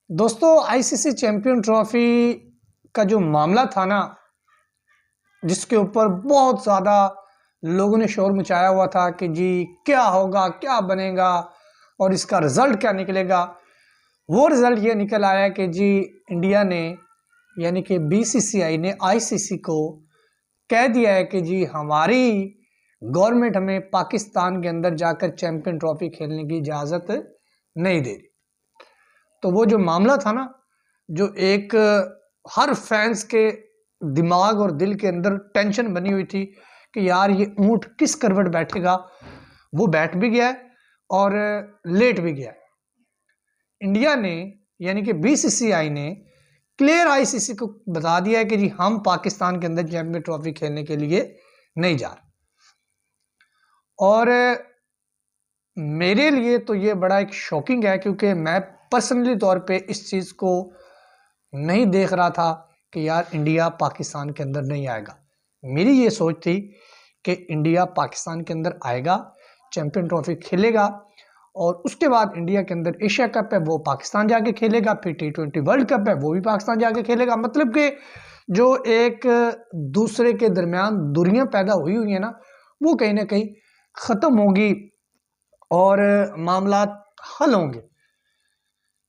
दोस्तों, ICC champion trophy का जो मामला था ना, जिसके ऊपर बहुत ज़्यादा लोगों ने शोर मचाया हुआ था कि जी क्या होगा, क्या बनेगा और इसका रिजल्ट क्या निकलेगा। वो रिजल्ट ये निकल आया कि जी इंडिया ने यानी कि बीसीसीआई ने आईसीसी को कह दिया है कि जी हमारी गवर्नमेंट हमें पाकिस्तान के अंदर जाकर चैंपियन ट्रॉफी खेलने की इजाज़त नहीं दे रही। तो वो जो मामला था ना, जो एक हर फैंस के दिमाग और दिल के अंदर टेंशन बनी हुई थी कि यार ये ऊंट किस करवट बैठेगा, वो बैठ भी गया है और लेट भी गया है। इंडिया ने यानी कि बीसीसीआई ने क्लियर आईसीसी को बता दिया है कि जी हम पाकिस्तान के अंदर चैंपियन ट्रॉफी खेलने के लिए नहीं जा रहे। और मेरे लिए तो ये बड़ा एक शॉकिंग है, क्योंकि मैं पर्सनली तौर पे इस चीज़ को नहीं देख रहा था कि यार इंडिया पाकिस्तान के अंदर नहीं आएगा। मेरी ये सोच थी कि इंडिया पाकिस्तान के अंदर आएगा, चैंपियन ट्रॉफी खेलेगा और उसके बाद इंडिया के अंदर एशिया कप है वो पाकिस्तान जाके खेलेगा, फिर T20 वर्ल्ड कप है वो भी पाकिस्तान जाके खेलेगा। मतलब कि जो एक दूसरे के दरमियान दूरियां पैदा हुई हुई है ना, वो कहीं ना कहीं ख़त्म होगी और मामला हल होंगे।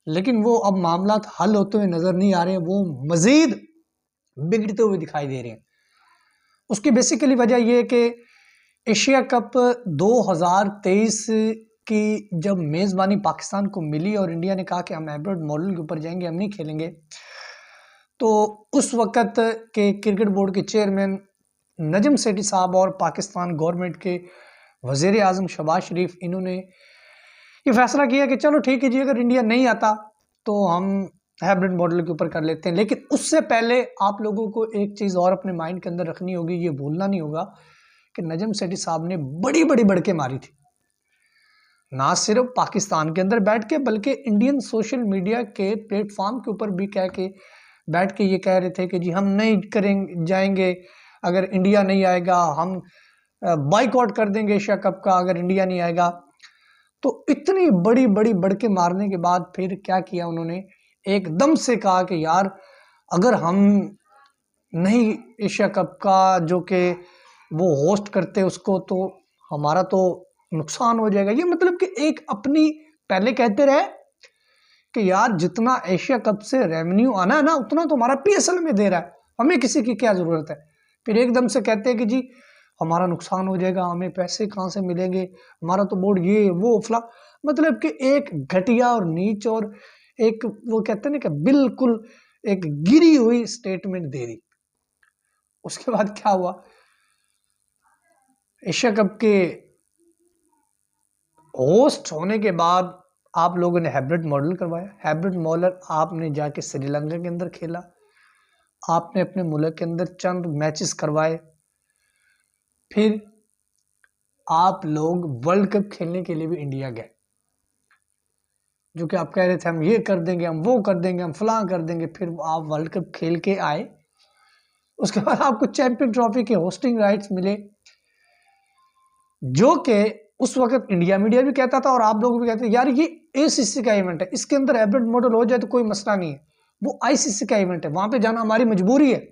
लेकिन वो अब मामला हल होते हुए नजर नहीं आ रहे हैं, वो मजीद बिगड़ते हुए दिखाई दे रहे हैं। उसकी बेसिकली वजह यह है कि एशिया कप 2023 की जब मेज़बानी पाकिस्तान को मिली और इंडिया ने कहा कि हम हाइब्रिड मॉडल के ऊपर जाएंगे, हम नहीं खेलेंगे, तो उस वक़्त के क्रिकेट बोर्ड के चेयरमैन नजम सेठी साहब और पाकिस्तान गवर्नमेंट के वज़ीर आज़म शहबाज शरीफ, इन्होंने ये फैसला किया कि चलो ठीक है जी, अगर इंडिया नहीं आता तो हम हाइब्रिड मॉडल के ऊपर कर लेते हैं। लेकिन उससे पहले आप लोगों को एक चीज़ और अपने माइंड के अंदर रखनी होगी, ये भूलना नहीं होगा कि नजम सेठी साहब ने बड़ी बड़ी बढ़के मारी थी, ना सिर्फ पाकिस्तान के अंदर बैठ के बल्कि इंडियन सोशल मीडिया के प्लेटफॉर्म के ऊपर भी बैठ के ये कह रहे थे कि जी हम नहीं करेंगे, जाएंगे, अगर इंडिया नहीं आएगा हम बाइकआउट कर देंगे एशिया कप का अगर इंडिया नहीं आएगा। तो इतनी बड़ी बड़ी बढ़के मारने के बाद फिर क्या किया उन्होंने, एकदम से कहा कि यार अगर हम नहीं एशिया कप का जो कि वो होस्ट करते उसको, तो हमारा तो नुकसान हो जाएगा। ये मतलब कि एक अपनी पहले कहते रहे कि यार जितना एशिया कप से रेवेन्यू आना है ना, उतना तो हमारा पीएसएल में दे रहा है, हमें किसी की क्या जरूरत है। फिर एकदम से कहते हैं कि जी हमारा नुकसान हो जाएगा, हमें पैसे कहाँ से मिलेंगे, हमारा तो बोर्ड ये वो फला। मतलब कि एक घटिया और नीच और एक वो कहते हैं ना कि बिल्कुल एक गिरी हुई स्टेटमेंट दे दी। उसके बाद क्या हुआ, एशिया कप के होस्ट होने के बाद आप लोगों ने हाइब्रिड मॉडल करवाया। हाइब्रिड मॉडल आपने जाके श्रीलंका के अंदर खेला, आपने अपने मुल्क के अंदर चंद मैचेस करवाए, फिर आप लोग वर्ल्ड कप खेलने के लिए भी इंडिया गए, जो कि आप कह रहे थे हम ये कर देंगे, हम वो कर देंगे, हम फलां कर देंगे। फिर आप वर्ल्ड कप खेल के आए, उसके बाद आपको चैंपियन ट्रॉफी के होस्टिंग राइट्स मिले, जो कि उस वक्त इंडिया मीडिया भी कहता था और आप लोग भी कहते थे यार ये एसीसी का इवेंट है, इसके अंदर हाइब्रिड मॉडल हो जाए तो कोई मसला नहीं है, वो आईसीसी का इवेंट है, वहां पे जाना हमारी मजबूरी है।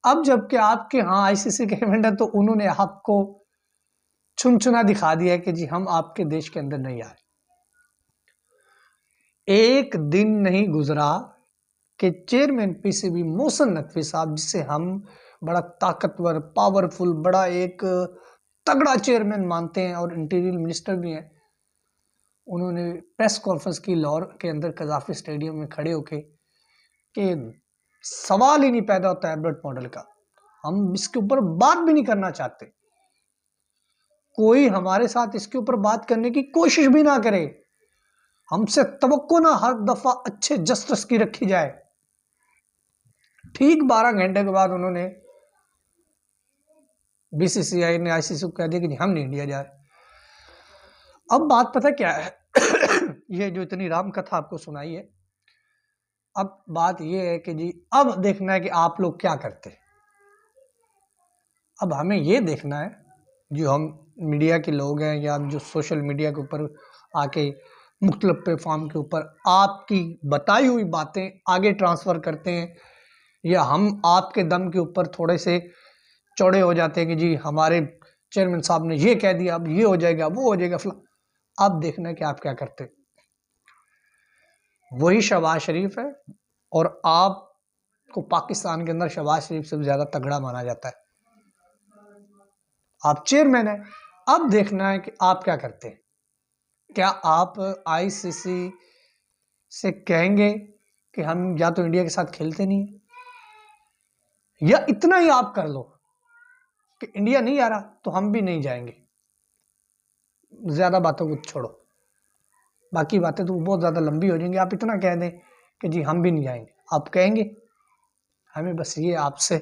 अब जबकि आपके यहाँ आईसीसी का इवेंट है तो उन्होंने आपको छुनछुना दिखा दिया है कि जी हम आपके देश के अंदर नहीं आए। एक दिन नहीं गुजरा कि चेयरमैन पीसीबी मोहसिन नकवी साहब, जिसे हम बड़ा ताकतवर, पावरफुल, बड़ा एक तगड़ा चेयरमैन मानते हैं और इंटीरियर मिनिस्टर भी हैं, उन्होंने प्रेस कॉन्फ्रेंस की लाहौर के अंदर कजाफी स्टेडियम में खड़े होके कि सवाल ही नहीं पैदा होता हाइब्रिड मॉडल का, हम इसके ऊपर बात भी नहीं करना चाहते, कोई हमारे साथ इसके ऊपर बात करने की कोशिश भी ना करे, हमसे तवक्को ना हर दफा अच्छे जस्टिस की रखी जाए। ठीक 12 घंटे के बाद उन्होंने बीसीसीआई ने आईसीसी को कह दिया कि हम नहीं इंडिया जा रहे। अब बात पता क्या है ये जो इतनी राम कथा आपको सुनाई है, अब बात ये है कि जी अब देखना है कि आप लोग क्या करते हैं। अब हमें ये देखना है, जो हम मीडिया के लोग हैं या जो सोशल मीडिया के ऊपर आके मुख्तलिफ प्लेटफॉर्म के ऊपर आपकी बताई हुई बातें आगे ट्रांसफ़र करते हैं, या हम आपके दम के ऊपर थोड़े से चौड़े हो जाते हैं कि जी हमारे चेयरमैन साहब ने ये कह दिया, अब ये हो जाएगा, वो हो जाएगा, फला। अब देखना है कि आप क्या करते हैं। वही शहबाज शरीफ है, और आपको पाकिस्तान के अंदर शहबाज शरीफ से भी ज़्यादा तगड़ा माना जाता है। आप चेयरमैन हैं, अब देखना है कि आप क्या करते हैं। क्या आप आईसीसी से कहेंगे कि हम या तो इंडिया के साथ खेलते नहीं, या इतना ही आप कर लो कि इंडिया नहीं आ रहा तो हम भी नहीं जाएंगे। ज़्यादा बातों को छोड़ो, बाकी बातें तो बहुत ज़्यादा लंबी हो जाएंगी। आप इतना कह दें कि जी हम भी नहीं जाएंगे, आप कहेंगे। हमें बस ये आपसे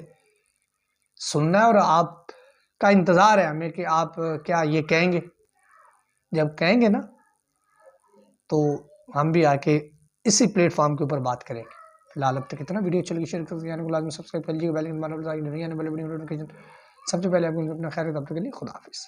सुनना है और आपका इंतज़ार है हमें कि आप क्या ये कहेंगे। जब कहेंगे ना तो हम भी आके इसी प्लेटफॉर्म के ऊपर बात करेंगे। फिलहाल अब तक इतना। वीडियो अच्छा लगी शेयर करके चैनल को लाजमी सब्सक्राइब कर लीजिएगा, बेल आइकन दबाना, नोटिफिकेशन सबसे पहले आपको अपना खैर। तब तक के लिए खुदा हाफिज़।